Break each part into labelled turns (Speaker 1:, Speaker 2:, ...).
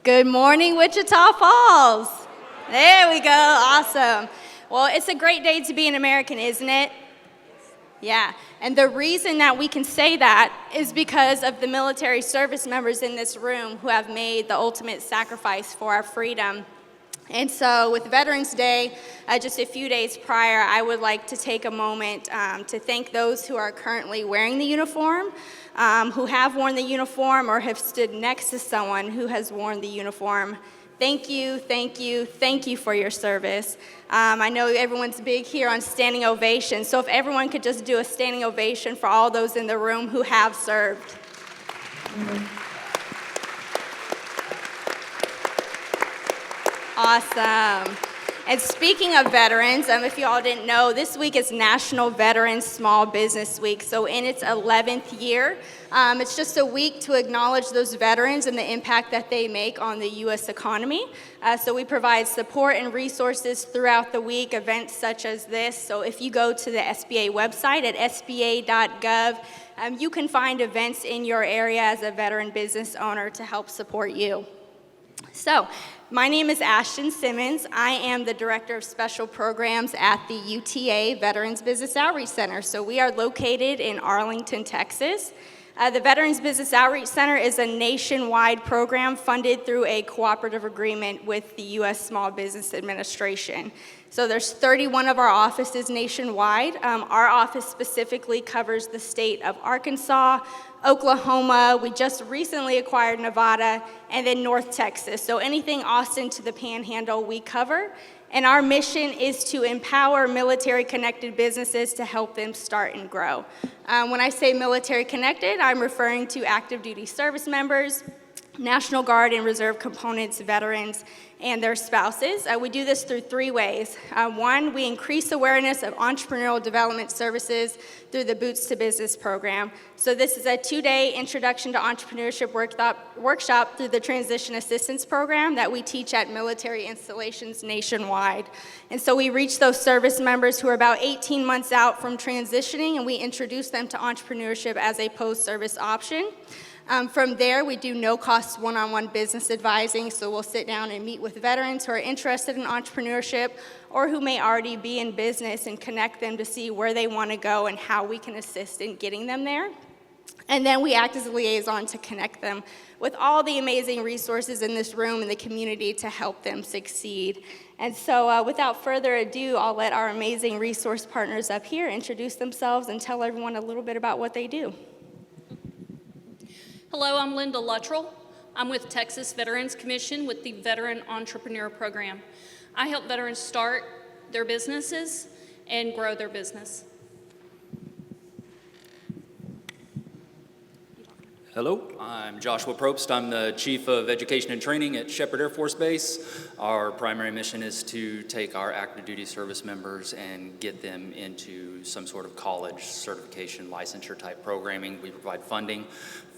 Speaker 1: Good morning, Wichita Falls. There we go, awesome. Well, it's a great day to be an American, isn't it? Yeah, and the reason that we can say that is because of the military service members in this room who have made the ultimate sacrifice for our freedom. And so with Veterans Day, just a few days prior, I would like to take a moment to thank those who are currently wearing the uniform, who have worn the uniform or have stood next to someone who has worn the uniform. Thank you, thank you, thank you for your service. I know everyone's big here on standing ovation, so if everyone could just do a standing ovation for all those in the room who have served. Awesome. And speaking of veterans, if you all didn't know, this week is National Veterans Small Business Week. So in its 11th year, it's just a week to acknowledge those veterans and the impact that they make on the U.S. economy. So we provide support and resources throughout the week, events such as this. So if you go to the SBA website at sba.gov, you can find events in your area as a veteran business owner to help support you. So, my name is Ashten Simmons. I am the Director of Special Programs at the UTA Veterans Business Outreach Center. So we are located in Arlington, Texas. The Veterans Business Outreach Center is a nationwide program funded through a cooperative agreement with the U.S. Small Business Administration. So there's 31 of our offices nationwide. Our office specifically covers the state of Arkansas, Oklahoma, we just recently acquired Nevada, and then North Texas. So anything Austin to the Panhandle we cover. And our mission is to empower military-connected businesses to help them start and grow. When I say military-connected, I'm referring to active duty service members, National Guard and Reserve components, veterans, and their spouses. We do this through three ways. One, we increase awareness of entrepreneurial development services through the Boots to Business program. So this is a 2-day introduction to entrepreneurship workshop through the Transition Assistance Program that we teach at military installations nationwide. And so we reach those service members who are about 18 months out from transitioning, and we introduce them to entrepreneurship as a post-service option. From there, we do no-cost one-on-one business advising, so we'll sit down and meet with veterans who are interested in entrepreneurship or who may already be in business and connect them to see where they want to go and how we can assist in getting them there. And then we act as a liaison to connect them with all the amazing resources in this room and the community to help them succeed. And so without further ado, I'll let our amazing resource partners up here introduce themselves and tell everyone a little bit about what they do.
Speaker 2: Hello, I'm Linda Luttrall. I'm with Texas Veterans Commission with the Veteran Entrepreneur Program. I help veterans start their businesses and grow their business.
Speaker 3: Hello, I'm Joshua Probst. I'm the Chief of Education and Training at Sheppard Air Force Base. Our primary mission is to take our active duty service members and get them into some sort of college certification licensure type programming. We provide funding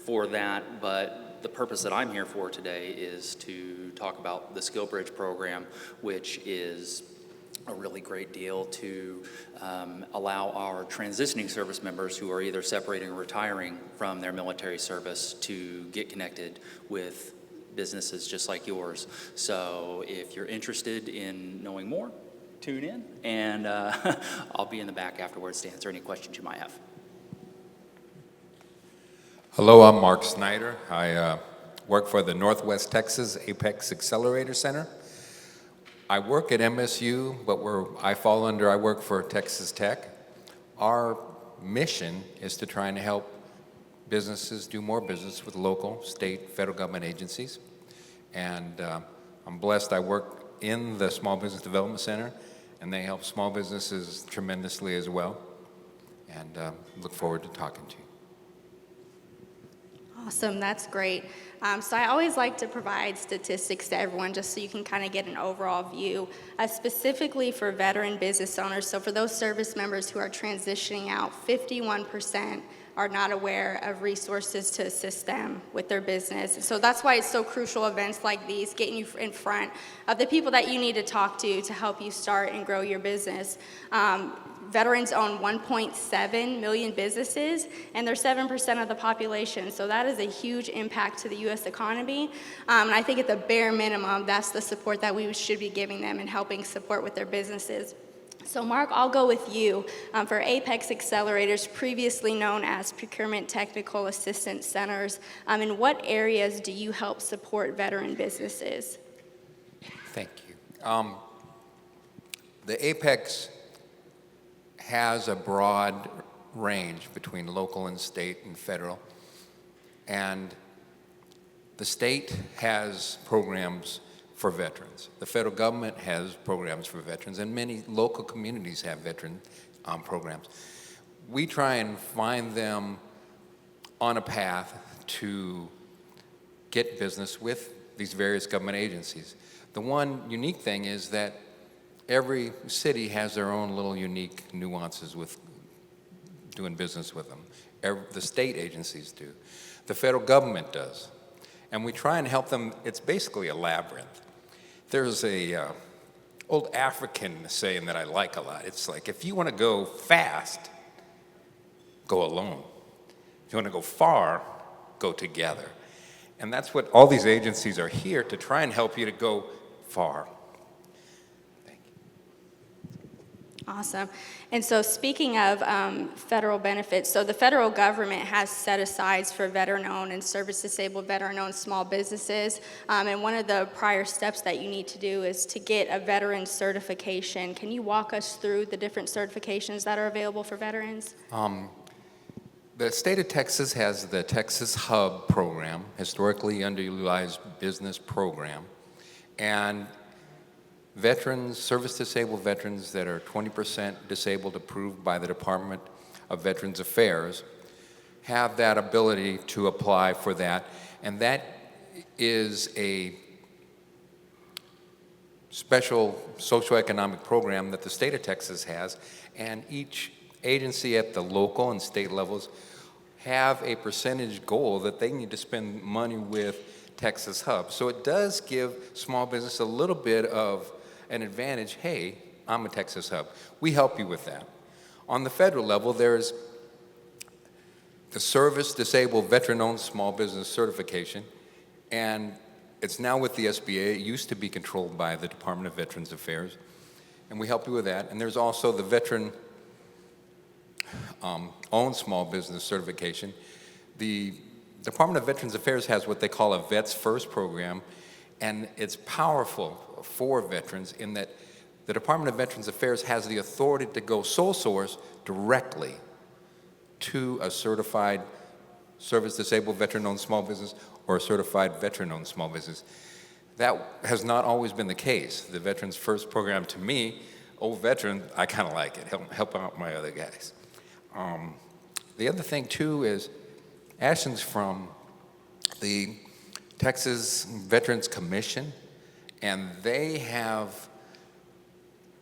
Speaker 3: for that, but the purpose that I'm here for today is to talk about the Skill Bridge program, which is a really great deal to allow our transitioning service members who are either separating or retiring from their military service to get connected with businesses just like yours. So if you're interested in knowing more, tune in, and I'll be in the back afterwards to answer any questions you might have.
Speaker 4: Hello, I'm Mark Snyder. I work for the Northwest Texas Apex Accelerator Center. I work at MSU, but I work for Texas Tech. Our mission is to try and help businesses do more business with local, state, federal government agencies. And I'm blessed I work in the Small Business Development Center, and they help small businesses tremendously as well. And look forward to talking to you.
Speaker 1: Awesome, that's great. So I always like to provide statistics to everyone just so you can kind of get an overall view, specifically for veteran business owners. So for those service members who are transitioning out, 51% are not aware of resources to assist them with their business. So that's why it's so crucial, events like these, getting you in front of the people that you need to talk to help you start and grow your business. Veterans own 1.7 million businesses, and they're 7% of the population. So that is a huge impact to the U.S. economy. And I think at the bare minimum, that's the support that we should be giving them and helping support with their businesses. So Mark, I'll go with you. For Apex Accelerators, previously known as Procurement Technical Assistance Centers, in what areas do you help support veteran businesses?
Speaker 4: Thank you. The Apex has a broad range between local and state and federal. And the state has programs for veterans. The federal government has programs for veterans, and many local communities have veteran programs. We try and find them on a path to get business with these various government agencies. The one unique thing is that every city has their own little unique nuances with doing business with them. The state agencies do. The federal government does. And we try and help them. It's basically a labyrinth. There's a old African saying that I like a lot. It's like, if you want to go fast, go alone. If you want to go far, go together. And that's what all these agencies are here to try and help you to go far. Thank you.
Speaker 1: Awesome. And so speaking of federal benefits, so the federal government has set asides for veteran-owned and service-disabled veteran-owned small businesses. And one of the prior steps that you need to do is to get a veteran certification. Can you walk us through the different certifications that are available for veterans?
Speaker 4: The state of Texas has the Texas Hub program, historically underutilized business program. And veterans, service-disabled veterans that are 20% disabled approved by the Department of Veterans Affairs have that ability to apply for that. And that is a special socioeconomic program that the state of Texas has, and each agency at the local and state levels have a percentage goal that they need to spend money with Texas Hub. So it does give small business a little bit of an advantage. Hey, I'm a Texas Hub. We help you with that. On the federal level, there's the Service Disabled Veteran-Owned Small Business Certification, and it's now with the SBA. It used to be controlled by the Department of Veterans Affairs, and we help you with that. And there's also the Veteran Owned Small Business Certification. The Department of Veterans Affairs has what they call a Vets First program, and it's powerful for veterans in that the Department of Veterans Affairs has the authority to go sole source directly to a certified service-disabled veteran-owned small business or a certified veteran-owned small business. That has not always been the case. The Veterans First program, to me, old veteran, I kind of like it. Help out my other guys. The other thing, too, is Ashton's from the Texas Veterans Commission, and they have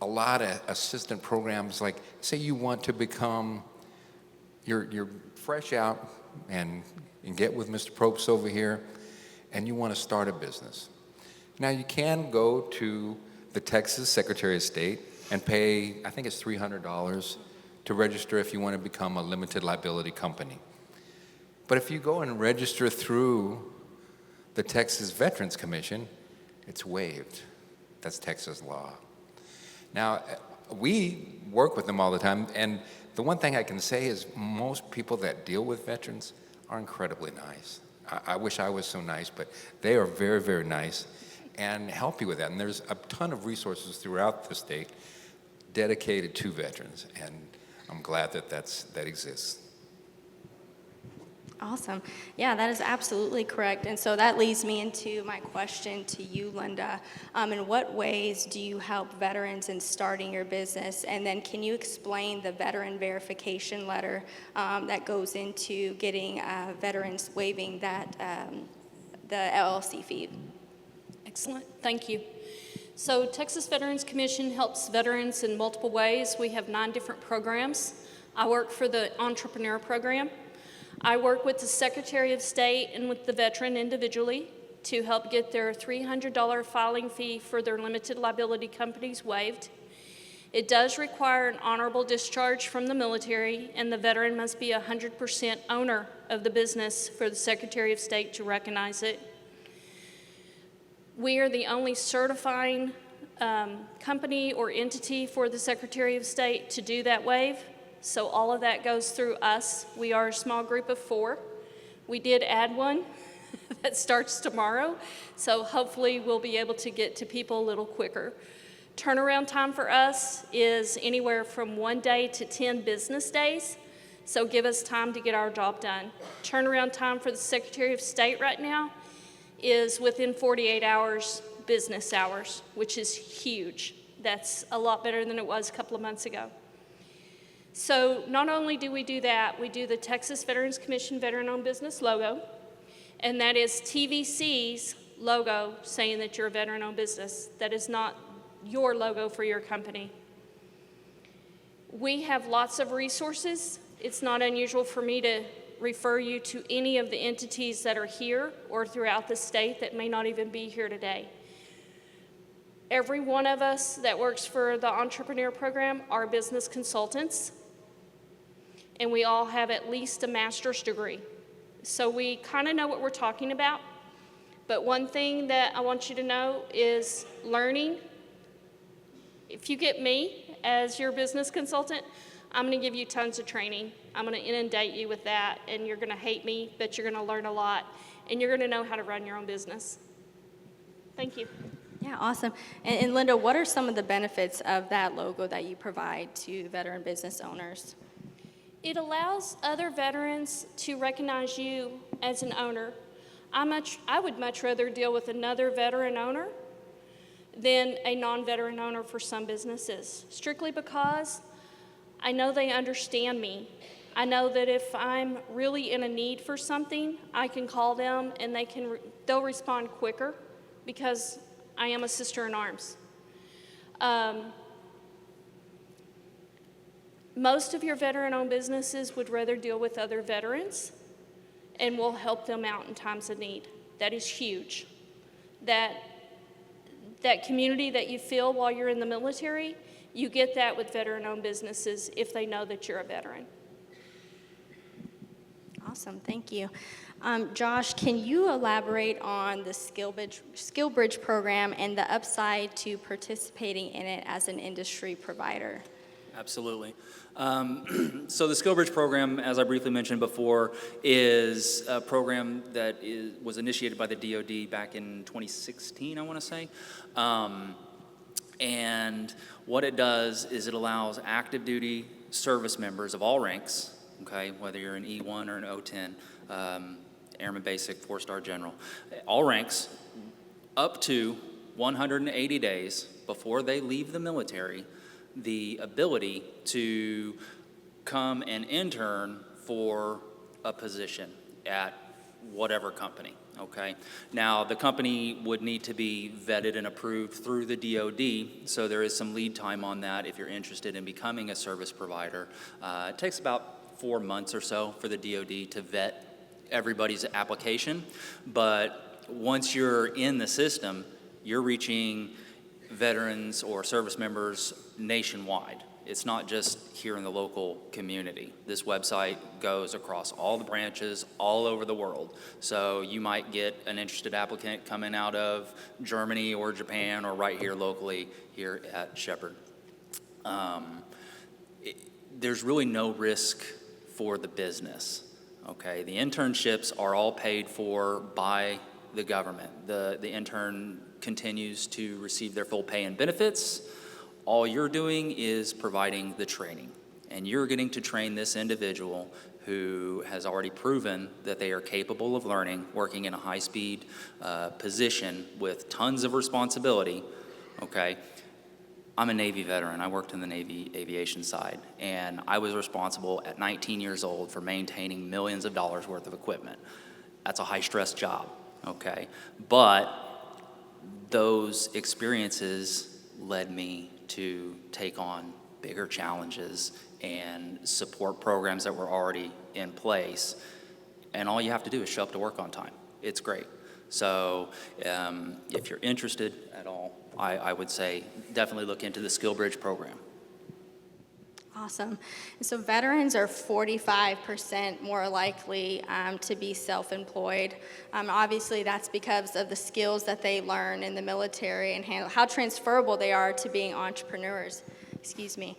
Speaker 4: a lot of assistant programs. Like, say you want to become, you're fresh out and get with Mr. Probst over here, and you want to start a business. Now, you can go to the Texas Secretary of State and pay, I think it's $300 to register if you want to become a limited liability company. But if you go and register through the Texas Veterans Commission, it's waived. That's Texas law. Now, we work with them all the time, and the one thing I can say is most people that deal with veterans are incredibly nice. I wish I was so nice, but they are very, very nice and help you with that. And there's a ton of resources throughout the state dedicated to veterans, and I'm glad that that exists.
Speaker 1: Awesome. Yeah, that is absolutely correct. And so that leads me into my question to you, Linda. In what ways do you help veterans in starting your business? And then can you explain the veteran verification letter that goes into getting veterans waiving that the LLC fee?
Speaker 2: Excellent. Thank you. So Texas Veterans Commission helps veterans in multiple ways. We have 9 different programs. I work for the Entrepreneur Program. I work with the Secretary of State and with the veteran individually to help get their $300 filing fee for their limited liability companies waived. It does require an honorable discharge from the military, and the veteran must be 100% owner of the business for the Secretary of State to recognize it. We are the only certifying company or entity for the Secretary of State to do that waive, so all of that goes through us. We are a small group of 4. We did add one that starts tomorrow, so hopefully we'll be able to get to people a little quicker. Turnaround time for us is anywhere from 1 day to 10 business days, so give us time to get our job done. Turnaround time for the Secretary of State right now is within 48 hours, business hours, which is huge. That's a lot better than it was a couple of months ago. So not only do we do that, we do the Texas Veterans Commission Veteran-Owned Business logo, and that is TVC's logo saying that you're a veteran-owned business. That is not your logo for your company. We have lots of resources. It's not unusual for me to refer you to any of the entities that are here or throughout the state that may not even be here today. Every one of us that works for the Entrepreneur Program are business consultants, and we all have at least a master's degree. So we kind of know what we're talking about, but one thing that I want you to know is learning. If you get me as your business consultant, I'm going to give you tons of training. I'm going to inundate you with that, and you're going to hate me, but you're going to learn a lot, and you're going to know how to run your own business. Thank you.
Speaker 1: Yeah, awesome. And Linda, what are some of the benefits of that logo that you provide to veteran business owners?
Speaker 2: It allows other veterans to recognize you as an owner. I would much rather deal with another veteran owner than a non-veteran owner for some businesses, strictly because I know they understand me. I know that if I'm really in a need for something, I can call them and they'll respond quicker because I am a sister in arms. Most of your veteran-owned businesses would rather deal with other veterans and will help them out in times of need. That is huge. That community that you feel while you're in the military, you get that with veteran-owned businesses if they know that you're a veteran.
Speaker 1: Awesome, thank you. Josh, can you elaborate on the SkillBridge program and the upside to participating in it as an industry provider?
Speaker 3: Absolutely. So the SkillBridge program, as I briefly mentioned before, is a program that was initiated by the DoD back in 2016, I want to say. And what it does is it allows active duty service members of all ranks, okay, whether you're an E1 or an O10, Airman Basic, 4-star General, all ranks, up to 180 days before they leave the military, the ability to come and intern for a position at whatever company, okay? Now, the company would need to be vetted and approved through the DoD, so there is some lead time on that if you're interested in becoming a service provider. It takes about 4 months or so for the DoD to vet everybody's application, but once you're in the system, you're reaching veterans or service members nationwide. It's not just here in the local community. This website goes across all the branches all over the world. So you might get an interested applicant coming out of Germany or Japan or right here locally here at Sheppard. There's really no risk for the business, okay? The internships are all paid for by the government. The intern continues to receive their full pay and benefits. All you're doing is providing the training, and you're getting to train this individual who has already proven that they are capable of learning, working in a high-speed position with tons of responsibility, okay? I'm a Navy veteran. I worked in the Navy aviation side, and I was responsible at 19 years old for maintaining millions of dollars worth of equipment. That's a high-stress job, okay? But those experiences led me to take on bigger challenges and support programs that were already in place. And all you have to do is show up to work on time. It's great. So if you're interested at all, I would say definitely look into the SkillBridge program.
Speaker 1: Awesome. And so veterans are 45% more likely to be self-employed. Obviously, that's because of the skills that they learn in the military and how transferable they are to being entrepreneurs. Excuse me.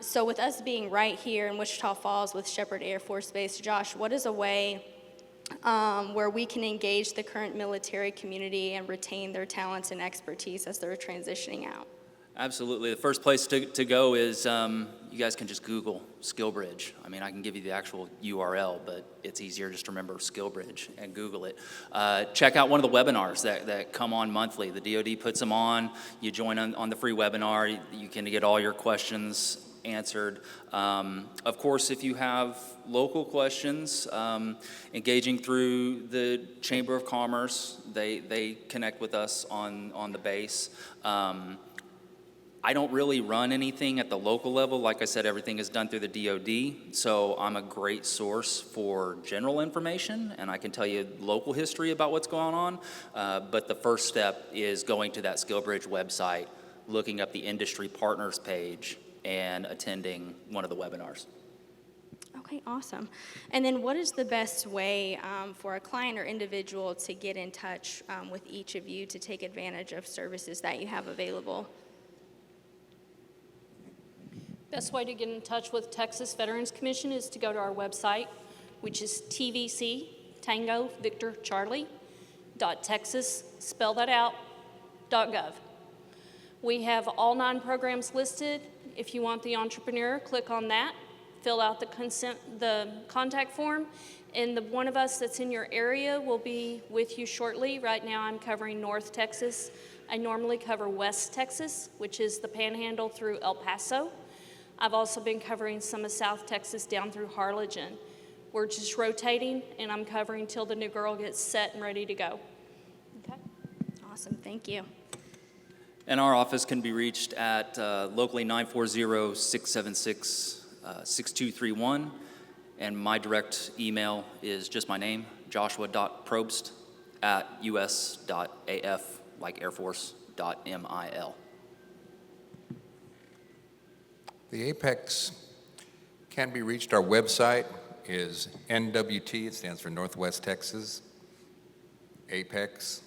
Speaker 1: So with us being right here in Wichita Falls with Sheppard Air Force Base, Josh, what is a way where we can engage the current military community and retain their talents and expertise as they're transitioning out?
Speaker 3: Absolutely. The first place to go is you guys can just Google SkillBridge. I mean, I can give you the actual URL, but it's easier just to remember SkillBridge and Google it. Check out one of the webinars that come on monthly. The DoD puts them on. You join on the free webinar. You can get all your questions answered. Of course, if you have local questions, engaging through the Chamber of Commerce, they connect with us on the base. I don't really run anything at the local level. Like I said, everything is done through the DoD, so I'm a great source for general information, and I can tell you local history about what's going on, but the first step is going to that SkillBridge website, looking up the industry partners page, and attending one of the webinars.
Speaker 1: Okay, awesome. And then what is the best way for a client or individual to get in touch with each of you to take advantage of services that you have available?
Speaker 2: Best way to get in touch with Texas Veterans Commission is to go to our website, which is TVC, Tango Victor Charlie, .texas, spell that out, .gov. We have all 9 programs listed. If you want the entrepreneur, click on that, fill out the contact form, and the one of us that's in your area will be with you shortly. Right now I'm covering North Texas. I normally cover West Texas, which is the Panhandle through El Paso. I've also been covering some of South Texas down through Harlingen. We're just rotating, and I'm covering till the new girl gets set and ready to go. Okay.
Speaker 1: Awesome, thank you.
Speaker 3: And our office can be reached at locally 940-676-6231, and my direct email is just my name, joshua.probst @us.af, like Air Force.mil.
Speaker 4: The Apex can be reached. Our website is NWT, it stands for Northwest Texas, Apex,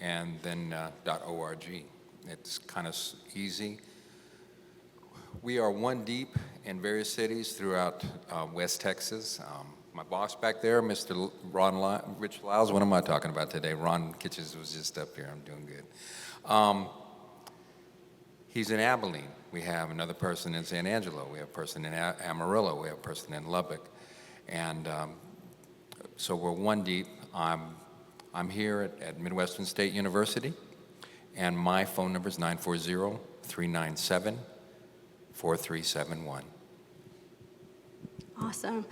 Speaker 4: and then .org. It's kind of easy. We are one deep in various cities throughout West Texas. My boss back there, Mr. Rich Lyles, what am I talking about today? Ron Kitchens was just up here. I'm doing good. He's in Abilene. We have another person in San Angelo. We have a person in Amarillo. We have a person in Lubbock. And so we're one deep. I'm here at Midwestern State University, and my phone number is 940-397-4371.
Speaker 1: Awesome.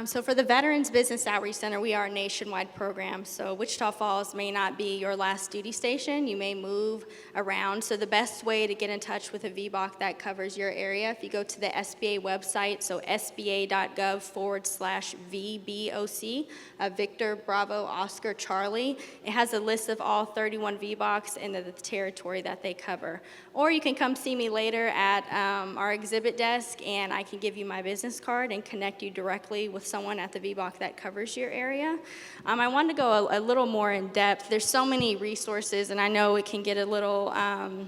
Speaker 1: So for the Veterans Business Outreach Center, we are a nationwide program. So Wichita Falls may not be your last duty station. You may move around. So the best way to get in touch with a VBOC that covers your area, if you go to the SBA website, so sba.gov/VBOC, Victor, Bravo, Oscar, Charlie. It has a list of all 31 VBOCs and the territory that they cover. Or you can come see me later at our exhibit desk, and I can give you my business card and connect you directly with someone at the VBOC that covers your area. I wanted to go a little more in depth. There's so many resources, and I know it can get a little, I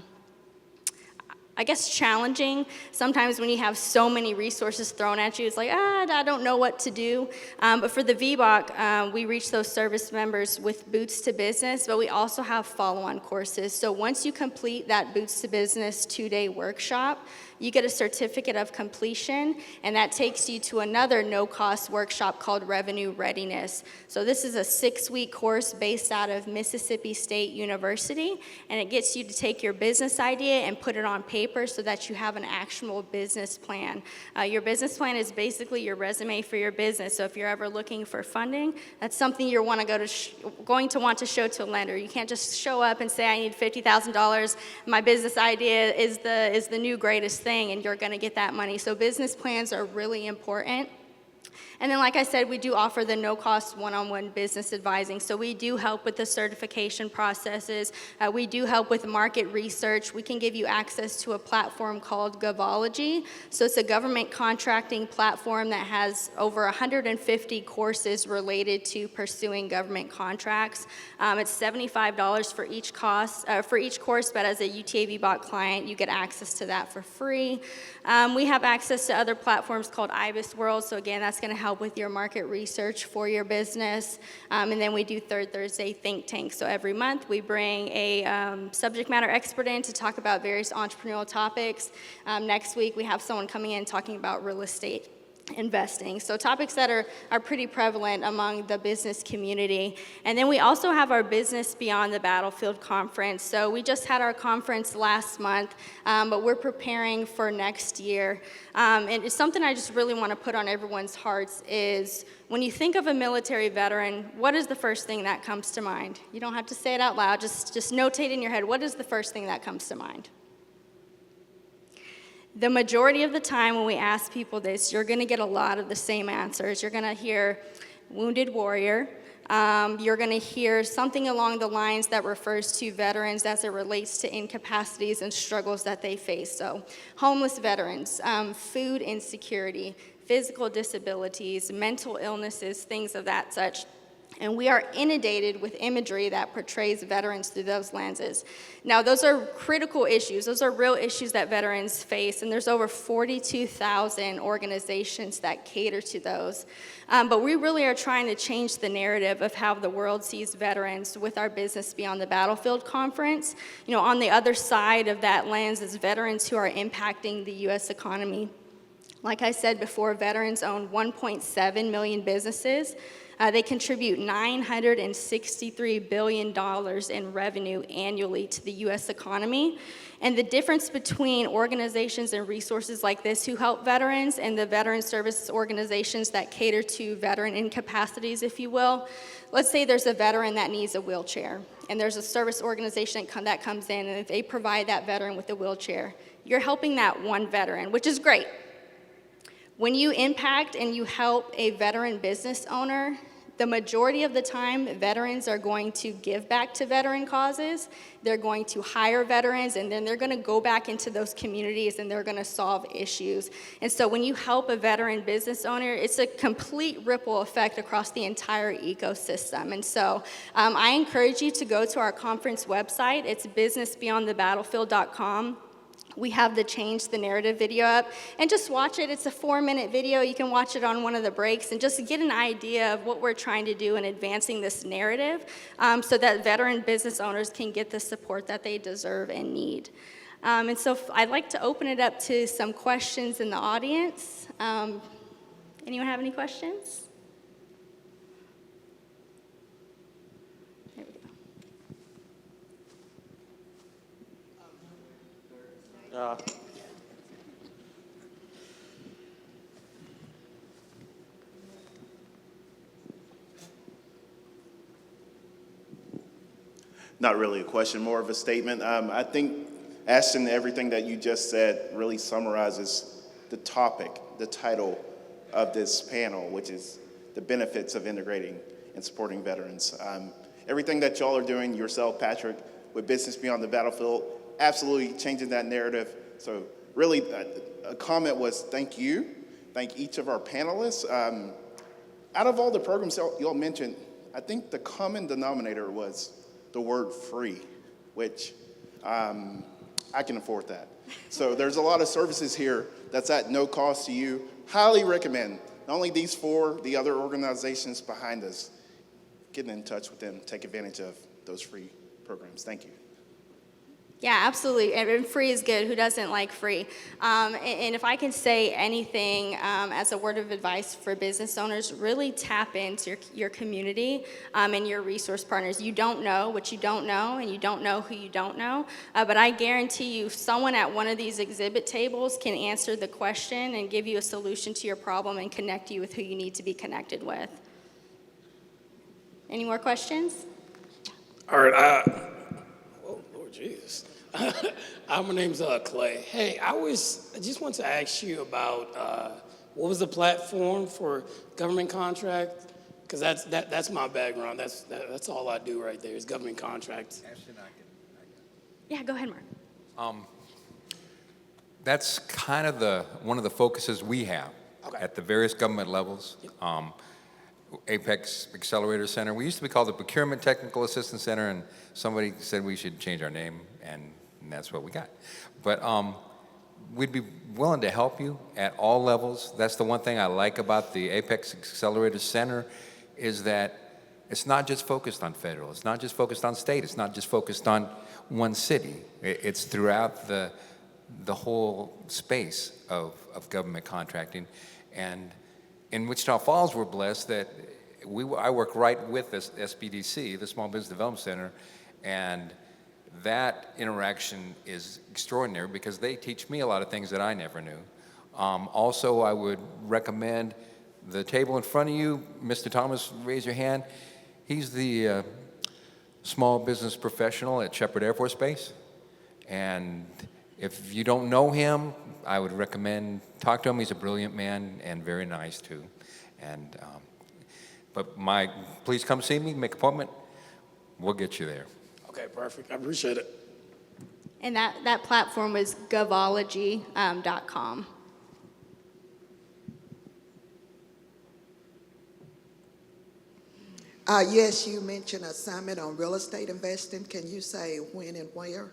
Speaker 1: guess, challenging. Sometimes when you have so many resources thrown at you, it's like, I don't know what to do. But for the VBOC, we reach those service members with Boots to Business, but we also have follow-on courses. So once you complete that Boots to Business 2-day workshop, you get a certificate of completion, and that takes you to another no-cost workshop called Revenue Readiness. So this is a 6-week course based out of Mississippi State University, and it gets you to take your business idea and put it on paper so that you have an actual business plan. Your business plan is basically your resume for your business. So if you're ever looking for funding, that's something you're going to want to show to a lender. You can't just show up and say, I need $50,000. My business idea is the new greatest thing, and you're going to get that money. So business plans are really important. And then, like I said, we do offer the no-cost one-on-one business advising. So we do help with the certification processes. We do help with market research. We can give you access to a platform called Govology. So it's a government contracting platform that has over 150 courses related to pursuing government contracts. It's $75 for each course, but as a UTAV bot client, you get access to that for free. We have access to other platforms called IBIS World. So again, that's going to help with your market research for your business. And then we do Third Thursday Think Tank. So every month we bring a subject matter expert in to talk about various entrepreneurial topics. Next week we have someone coming in talking about real estate investing. So topics that are pretty prevalent among the business community. And then we also have our Business Beyond the Battlefield conference. So we just had our conference last month, but we're preparing for next year. And it's something I just really want to put on everyone's hearts is when you think of a military veteran, what is the first thing that comes to mind? You don't have to say it out loud, just notate in your head, what is the first thing that comes to mind? The majority of the time when we ask people this, you're going to get a lot of the same answers. You're going to hear wounded warrior. You're going to hear something along the lines that refers to veterans as it relates to incapacities and struggles that they face. So homeless veterans, food insecurity, physical disabilities, mental illnesses, things of that such. And we are inundated with imagery that portrays veterans through those lenses. Now, those are critical issues. Those are real issues that veterans face, and there's over 42,000 organizations that cater to those. But we really are trying to change the narrative of how the world sees veterans with our Business Beyond the Battlefield conference. You know, on the other side of that lens is veterans who are impacting the U.S. economy. Like I said before, veterans own 1.7 million businesses. They contribute $963 billion in revenue annually to the U.S. economy. And the difference between organizations and resources like this who help veterans and the veteran services organizations that cater to veteran incapacities, if you will, let's say there's a veteran that needs a wheelchair, and there's a service organization that comes in, and if they provide that veteran with a wheelchair, you're helping that one veteran, which is great. When you impact and you help a veteran business owner, the majority of the time, veterans are going to give back to veteran causes. They're going to hire veterans, and then they're going to go back into those communities, and they're going to solve issues. And so when you help a veteran business owner, it's a complete ripple effect across the entire ecosystem. And so I encourage you to go to our conference website. It's businessbeyondthebattlefield.com. We have the Change the Narrative video up, and just watch it. It's a 4-minute video. You can watch it on one of the breaks and just get an idea of what we're trying to do in advancing this narrative so that veteran business owners can get the support that they deserve and need. And so I'd like to open it up to some questions in the audience. Anyone have any questions? There we go.
Speaker 5: Not really a question, more of a statement. I think, Ashton, everything that you just said really summarizes the topic, the title of this panel, which is the benefits of integrating and supporting veterans. Everything that y'all are doing, yourself, Patrick, with Business Beyond the Battlefield, absolutely changing that narrative. So really, a comment was thank you. Thank each of our panelists. Out of all the programs y'all mentioned, I think the common denominator was the word free, which I can afford that. So there's a lot of services here that's at no cost to you. Highly recommend, not only these four, the other organizations behind us, getting in touch with them, take advantage of those free programs. Thank you.
Speaker 1: Yeah, absolutely. And free is good. Who doesn't like free? And if I can say anything as a word of advice for business owners, really tap into your community and your resource partners. You don't know what you don't know, and you don't know who you don't know. But I guarantee you, someone at one of these exhibit tables can answer the question and give you a solution to your problem and connect you with who you need to be connected with. Any more questions?
Speaker 6: All right. Oh, Lord Jesus. My name's Clay. Hey, I just want to ask you about what was the platform for government contract? Because that's my background. That's all I do right there is government contracts.
Speaker 1: Yeah, go ahead, Mark.
Speaker 4: That's kind of one of the focuses we have at the various government levels. Apex Accelerator Center. We used to be called the Procurement Technical Assistance Center, and somebody said we should change our name, and that's what we got. But we'd be willing to help you at all levels. That's the one thing I like about the Apex Accelerator Center is that it's not just focused on federal. It's not just focused on state. It's not just focused on one city. It's throughout the whole space of government contracting. And in Wichita Falls, we're blessed that I work right with this SBDC, the Small Business Development Center, and that interaction is extraordinary because they teach me a lot of things that I never knew. Also, I would recommend the table in front of you. Mr. Thomas, raise your hand. He's the small business professional at Sheppard Air Force Base. And if you don't know him, I would recommend talk to him. He's a brilliant man and very nice too. And but please come see me, make an appointment. We'll get you there.
Speaker 6: Okay, perfect. I appreciate it.
Speaker 1: And that platform was govology.com.
Speaker 7: Yes, you mentioned a summit on real estate investing. Can you say when and where?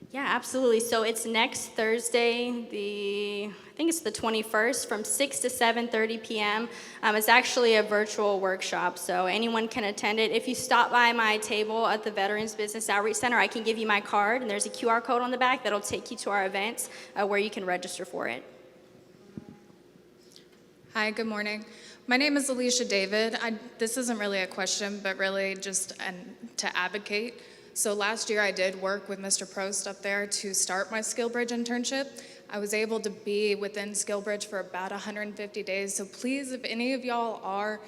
Speaker 1: Yeah, absolutely. So it's next Thursday, I think it's the 21st, from 6 to 7:30 p.m. It's actually a virtual workshop, so anyone can attend it. If you stop by my table at the Veterans Business Outreach Center, I can give you my card, and there's a QR code on the back that'll take you to our events where you can register for it.
Speaker 8: Hi, good morning. My name is Alicia David. This isn't really a question, but really just to advocate. So last year I did work with Mr. Probst up there to start my SkillBridge internship. I was able to be within SkillBridge for about 150 days. So please, if any of y'all are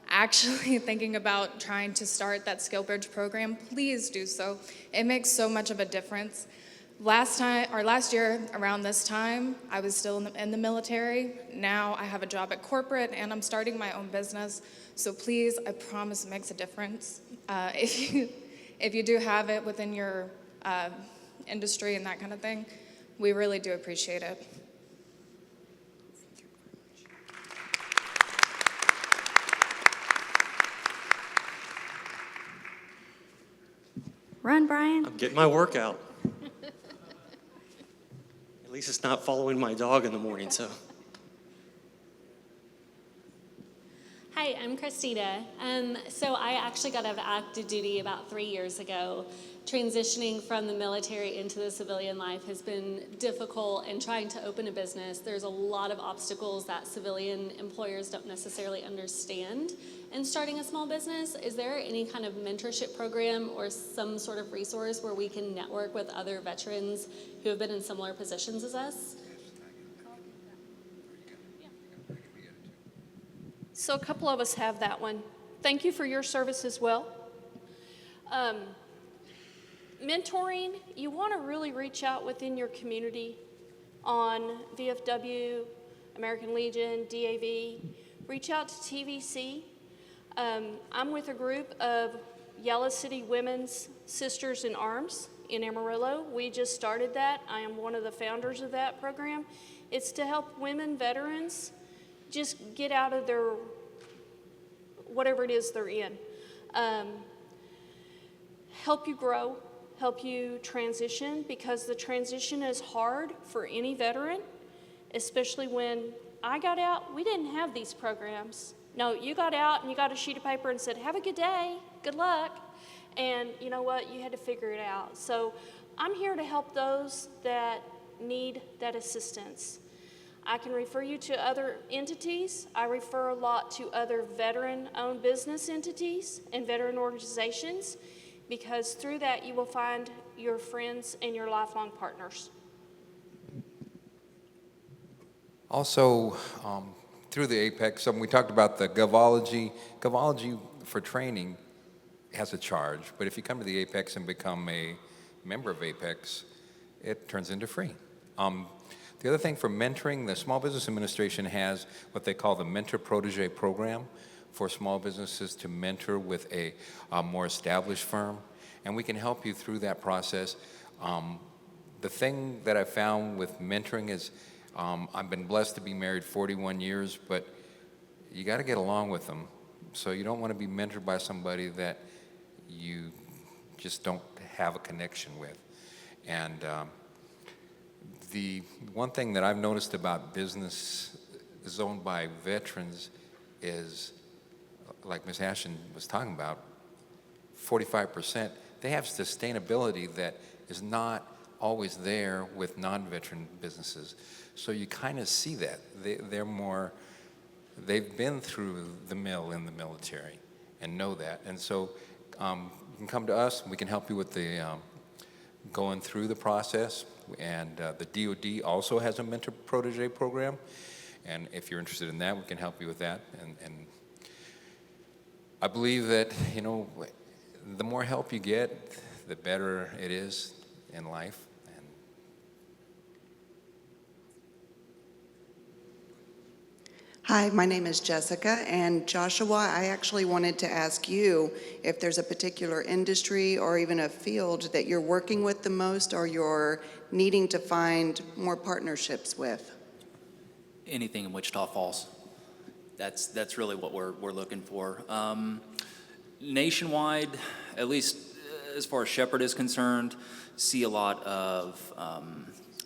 Speaker 8: actually thinking about trying to start that SkillBridge program, please do so. It makes so much of a difference. Last year around this time, I was still in the military. Now I have a job at corporate and I'm starting my own business. So please, I promise it makes a difference. If you do have it within your industry and that kind of thing, we really do appreciate it.
Speaker 1: Run, Brian.
Speaker 9: I'm getting my workout. At least it's not following my dog in the morning, so.
Speaker 10: Hi, I'm Christina. So I actually got out of active duty about 3 years ago. Transitioning from the military into the civilian life has been difficult, and trying to open a business, there's a lot of obstacles that civilian employers don't necessarily understand in starting a small business. Is there any kind of mentorship program or some sort of resource where we can network with other veterans who have been in similar positions as us?
Speaker 2: So a couple of us have that one. Thank you for your service as well. Mentoring, you want to really reach out within your community on VFW, American Legion, DAV. Reach out to TVC. I'm with a group of Yellow City Women's Sisters in Arms in Amarillo. We just started that. I am one of the founders of that program. It's to help women veterans just get out of their, whatever it is they're in. Help you grow, help you transition, because the transition is hard for any veteran, especially when I got out, we didn't have these programs. No, you got out and you got a sheet of paper and said, have a good day, good luck. And you know what, you had to figure it out. So I'm here to help those that need that assistance. I can refer you to other entities. I refer a lot to other veteran-owned business entities and veteran organizations, because through that you will find your friends and your lifelong partners.
Speaker 4: Also, through the Apex, we talked about the Govology. Govology for training has a charge, but if you come to the Apex and become a member of Apex, it turns into free. The other thing for mentoring, the Small Business Administration has what they call the Mentor Protege Program for small businesses to mentor with a more established firm, and we can help you through that process. The thing that I found with mentoring is I've been blessed to be married 41 years, but you got to get along with them. So you don't want to be mentored by somebody that you just don't have a connection with. And the one thing that I've noticed about business owned by veterans is, like Ms. Ashten was talking about, 45%, they have sustainability that is not always there with non-veteran businesses. So you kind of see that. They've been through the mill in the military and know that. And so you can come to us, and we can help you with the going through the process. And the DoD also has a mentor protege program. And if you're interested in that, we can help you with that. And I believe that, you know, the more help you get, the better it is in life. And
Speaker 11: hi, my name is Jessica, and Joshua, I actually wanted to ask you if there's a particular industry or even a field that you're working with the most or you're needing to find more partnerships with.
Speaker 3: Anything in Wichita Falls. That's really what we're looking for. Nationwide, at least as far as Sheppard is concerned, see a lot of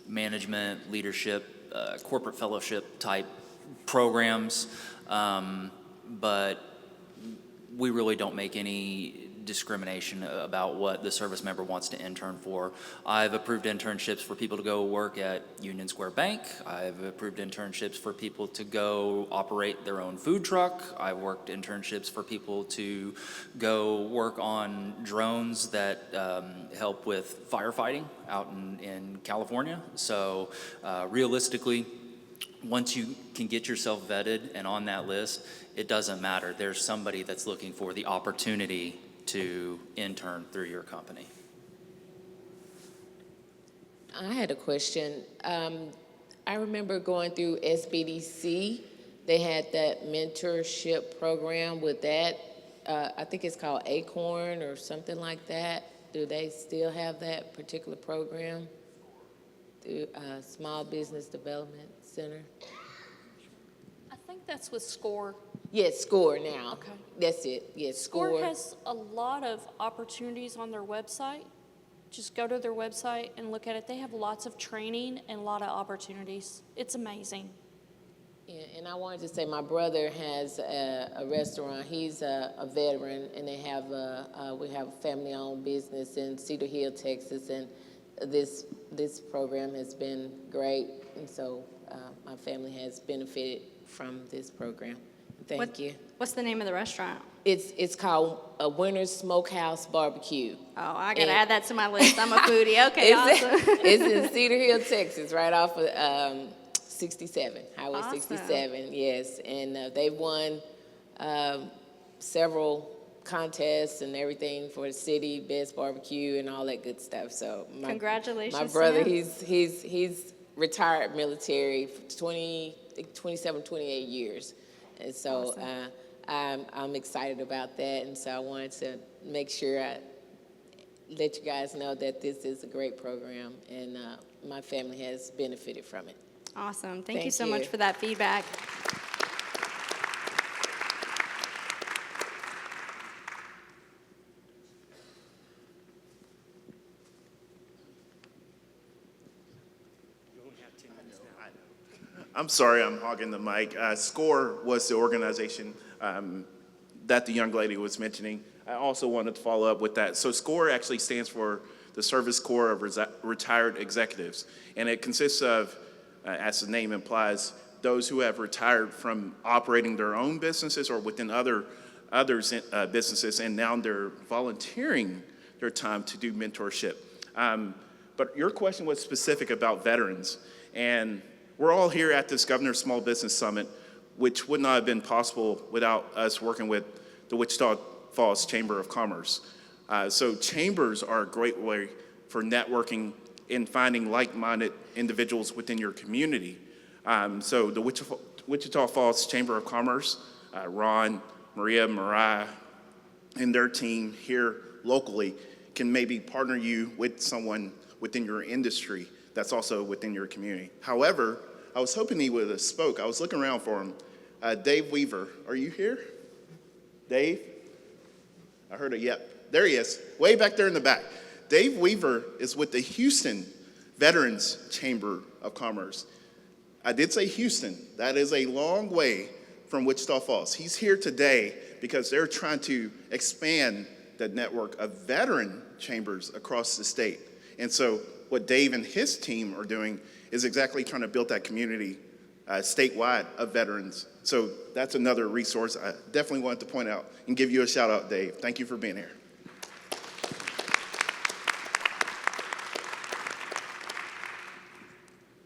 Speaker 3: management, leadership, corporate fellowship type programs, but we really don't make any discrimination about what the service member wants to intern for. I've approved internships for people to go work at Union Square Bank. I've approved internships for people to go operate their own food truck. I've worked internships for people to go work on drones that help with firefighting out in California. So realistically, once you can get yourself vetted and on that list, it doesn't matter. There's somebody that's looking for the opportunity to intern through your company.
Speaker 12: I had a question. I remember going through SBDC. They had that mentorship program with that. I think it's called Acorn or something like that. Do they still have that particular program through Small Business Development Center?
Speaker 2: I think that's with SCORE.
Speaker 12: Yes, SCORE now.
Speaker 2: Okay.
Speaker 12: That's it. Yes, SCORE.
Speaker 2: SCORE has a lot of opportunities on their website. Just go to their website and look at it. They have lots of training and a lot of opportunities. It's amazing.
Speaker 12: Yeah, and I wanted to say my brother has a restaurant. He's a veteran, and they have we have a family-owned business in Cedar Hill, Texas, and this program has been great, and so my family has benefited from this program. Thank you.
Speaker 1: What's the name of the restaurant?
Speaker 12: It's called a Winter's Smokehouse Barbecue.
Speaker 1: Oh, I got to add that to my list. I'm a foodie. Okay, awesome.
Speaker 12: It's in Cedar Hill, Texas, right off of 67, Highway
Speaker 1: Awesome.
Speaker 12: 67, yes. And they've won several contests and everything for the city, best barbecue and all that good stuff. So
Speaker 1: Congratulations
Speaker 12: my brother,
Speaker 1: to him.
Speaker 12: he's retired military for 27, 28 years. And so
Speaker 1: Awesome.
Speaker 12: I'm excited about that. And so I wanted to make sure I let you guys know that this is a great program, and my family has benefited from it.
Speaker 1: Awesome. Thank you
Speaker 12: Thank
Speaker 1: so
Speaker 12: you.
Speaker 1: much for that feedback.
Speaker 5: I'm sorry, I'm hogging the mic. SCORE was the organization that the young lady was mentioning. I also wanted to follow up with that. So SCORE actually stands for the Service Corps of Retired Executives, and it consists of, as the name implies, those who have retired from operating their own businesses or within others' businesses, and now they're volunteering their time to do mentorship. But your question was specific about veterans, and we're all here at this Governor's Small Business Summit, which would not have been possible without us working with the Wichita Falls Chamber of Commerce. So chambers are a great way for networking in finding like-minded individuals within your community. So the Wichita Falls Chamber of Commerce, Ron, Maria, Mariah, and their team here locally can maybe partner you with someone within your industry that's also within your community. However, I was hoping he would have spoke. I was looking around for him. Dave Weaver, are you here? Dave? I heard a yep. There he is, way back there in the back. Dave Weaver is with the Houston Veterans Chamber of Commerce. I did say Houston. That is a long way from Wichita Falls. He's here today because they're trying to expand the network of veteran chambers across the state. And so what Dave and his team are doing is exactly trying to build that community statewide of veterans. So that's another resource I definitely wanted to point out and give you a shout out, Dave. Thank you for being here.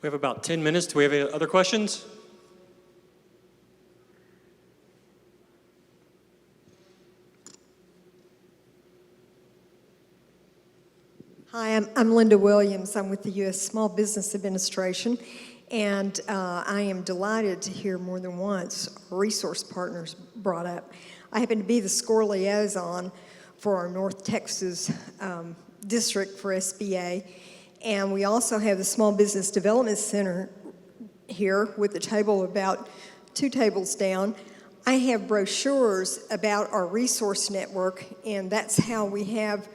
Speaker 9: We have about 10 minutes. Do we have any other questions?
Speaker 13: Hi, I'm Linda Williams. I'm with the U.S. Small Business Administration, and I am delighted to hear more than once resource partners brought up. I happen to be the SCORE liaison for our North Texas district for SBA, and we also have the Small Business Development Center here with a table about 2 tables down. I have brochures about our resource network, and that's how we have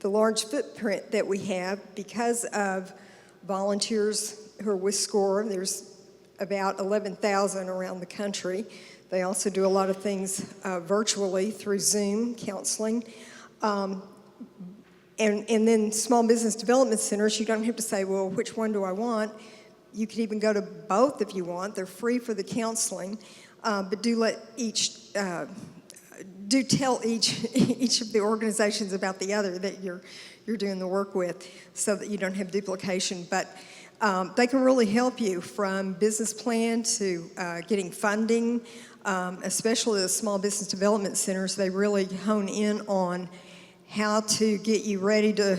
Speaker 13: the large footprint that we have because of volunteers who are with SCORE. There's about 11,000 around the country. They also do a lot of things virtually through Zoom counseling. And then small business development centers, you don't have to say, well, which one do I want? You could even go to both if you want. They're free for the counseling, but do tell each of the organizations about the other that you're doing the work with so that you don't have duplication. But they can really help you from business plan to getting funding, especially the small business development centers. They really hone in on how to get you ready to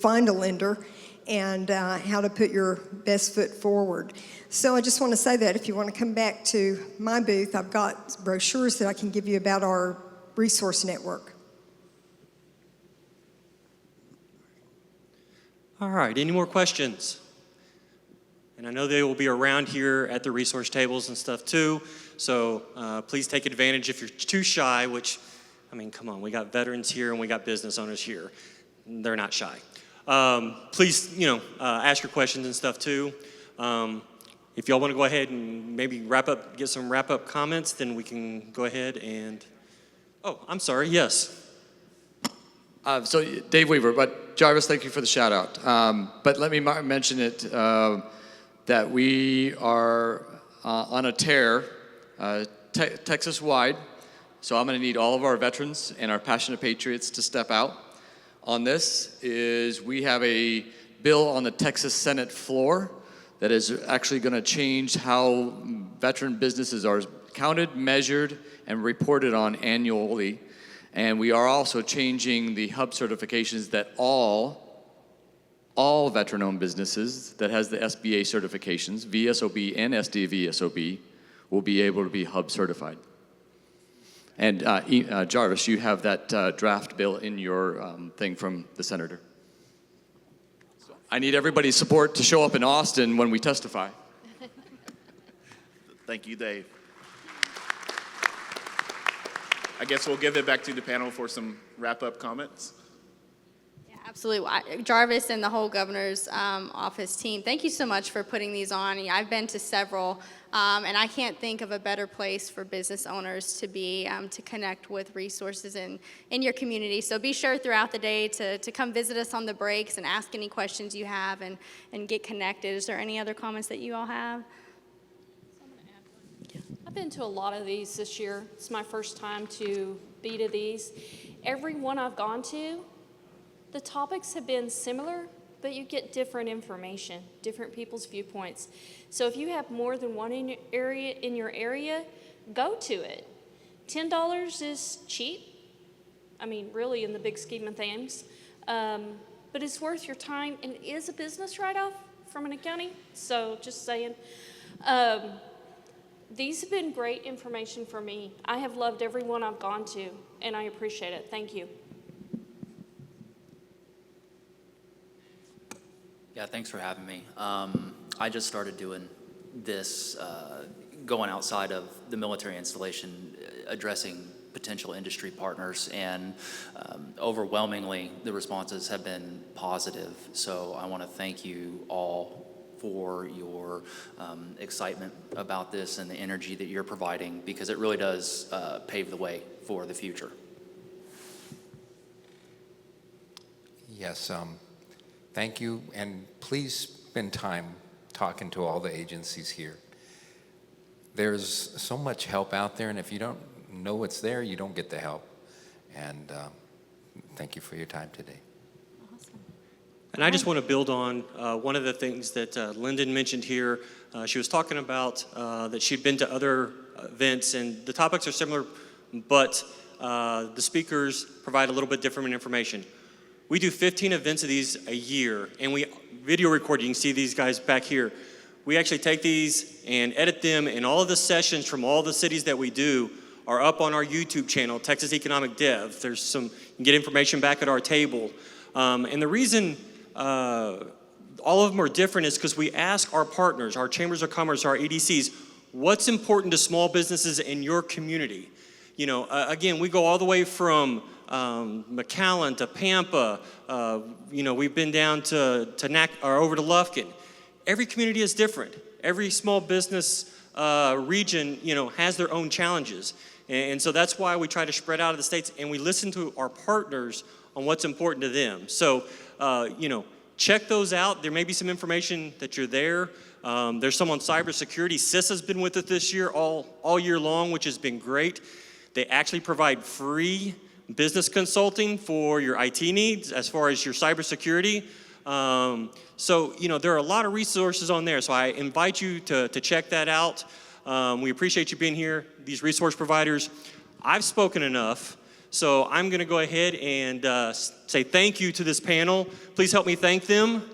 Speaker 13: find a lender and how to put your best foot forward. So I just want to say that if you want to come back to my booth, I've got brochures that I can give you about our resource network.
Speaker 9: All right, any more questions? And I know they will be around here at the resource tables and stuff too, so please take advantage if you're too shy, which, I mean, come on, we got veterans here and we got business owners here. They're not shy. Please, ask your questions and stuff too. If y'all want to go ahead and maybe get some wrap-up comments, then we can go ahead and, oh, I'm sorry, yes.
Speaker 14: So Dave Weaver, but Jarvis, thank you for the shout out. But let me mention it, that we are on a tear Texas-wide. So I'm gonna need all of our veterans and our passionate patriots to step out on this. We have a bill on the Texas Senate floor that is actually going to change how veteran businesses are counted, measured, and reported on annually. And we are also changing the hub certifications that all veteran-owned businesses that has the SBA certifications, VSOB and SDVSOB, will be able to be hub certified. And Jarvis, you have that draft bill in your thing from the senator. I need everybody's support to show up in Austin when we testify.
Speaker 5: Thank you, Dave. I guess we'll give it back to the panel for some wrap-up comments.
Speaker 1: Yeah, absolutely. Jarvis and the whole governor's office team, thank you so much for putting these on. I've been to several, and I can't think of a better place for business owners to be to connect with resources in your community. So be sure throughout the day to come visit us on the breaks and ask any questions you have and get connected. Is there any other comments that you all have?
Speaker 2: I've been to a lot of these this year. It's my first time to be to these. Every one I've gone to, the topics have been similar, but you get different information, different people's viewpoints. So if you have more than one in your area, go to it. $10 is cheap. I mean, really, in the big scheme of things. but it's worth your time and is a business write-off from an accounting. So just saying. These have been great information for me. I have loved every one I've gone to, and I appreciate it. Thank you.
Speaker 3: Yeah, thanks for having me. I just started doing this, going outside of the military installation, addressing potential industry partners, and overwhelmingly the responses have been positive. So I want to thank you all for your excitement about this and the energy that you're providing, because it really does pave the way for the future.
Speaker 4: Yes, thank you, and please spend time talking to all the agencies here. There's so much help out there, and if you don't know it's there, you don't get the help. And thank you for your time today.
Speaker 9: And I just want to build on one of the things that Lyndon mentioned here. She was talking about that she'd been to other events, and the topics are similar, but the speakers provide a little bit different information. We do 15 events of these a year, and we video record. You can see these guys back here. We actually take these and edit them, and all of the sessions from all the cities that we do are up on our YouTube channel, Texas Economic Dev. There's some, you can get information back at our table. And the reason all of them are different is because we ask our partners, our chambers of commerce, our EDCs, what's important to small businesses in your community? You know, again, we go all the way from McAllen to Pampa. You know, we've been down to or over to Lufkin. Every community is different. Every small business region, you know, has their own challenges. And so that's why we try to spread out of the states, and we listen to our partners on what's important to them. So, you know, check those out. There may be some information that you're there. There's some on cybersecurity. CISA's been with us this year, all year long, which has been great. They actually provide free business consulting for your IT needs as far as your cybersecurity. So, you know, there are a lot of resources on there. So I invite you to check that out. We appreciate you being here, these resource providers. I've spoken enough. So I'm going to go ahead and say thank you to this panel. Please help me thank them.